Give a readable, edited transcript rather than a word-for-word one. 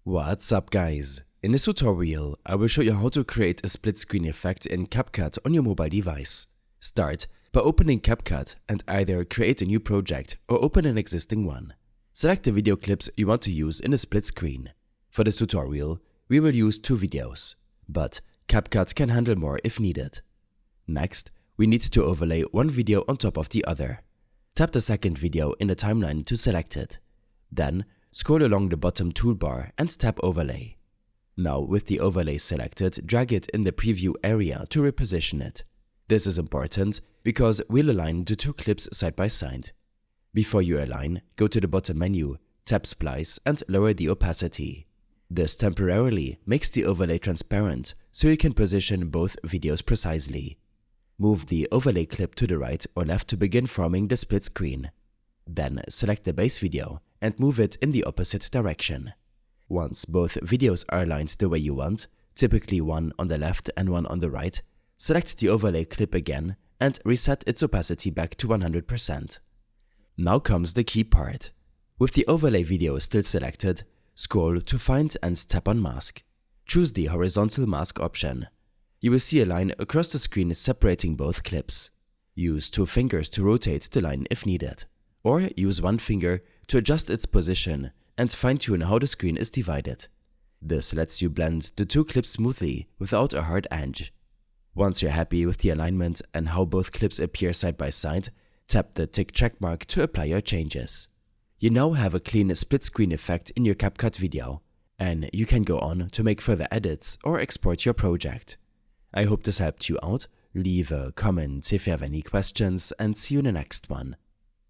What's up guys? In this tutorial, I will show you how to create a split screen effect in CapCut on your mobile device. Start by opening CapCut and either create a new project or open an existing one. Select the video clips you want to use in a split screen. For this tutorial, we will use 2 videos, but CapCut can handle more if needed. Next, we need to overlay one video on top of the other. Tap the second video in the timeline to select it. Then, scroll along the bottom toolbar and tap Overlay. Now with the overlay selected, drag it in the preview area to reposition it. This is important because we'll align the 2 clips side by side. Before you align, go to the bottom menu, tap Splice and lower the opacity. This temporarily makes the overlay transparent so you can position both videos precisely. Move the overlay clip to the right or left to begin forming the split screen. Then select the base video and move it in the opposite direction. Once both videos are aligned the way you want, typically one on the left and one on the right, select the overlay clip again and reset its opacity back to 100%. Now comes the key part. With the overlay video still selected, scroll to find and tap on Mask. Choose the horizontal mask option. You will see a line across the screen separating both clips. Use 2 fingers to rotate the line if needed, or use 1 finger to adjust its position and fine-tune how the screen is divided. This lets you blend the 2 clips smoothly without a hard edge. Once you're happy with the alignment and how both clips appear side by side, tap the tick check mark to apply your changes. You now have a clean split screen effect in your CapCut video, and you can go on to make further edits or export your project. I hope this helped you out. Leave a comment if you have any questions and see you in the next one.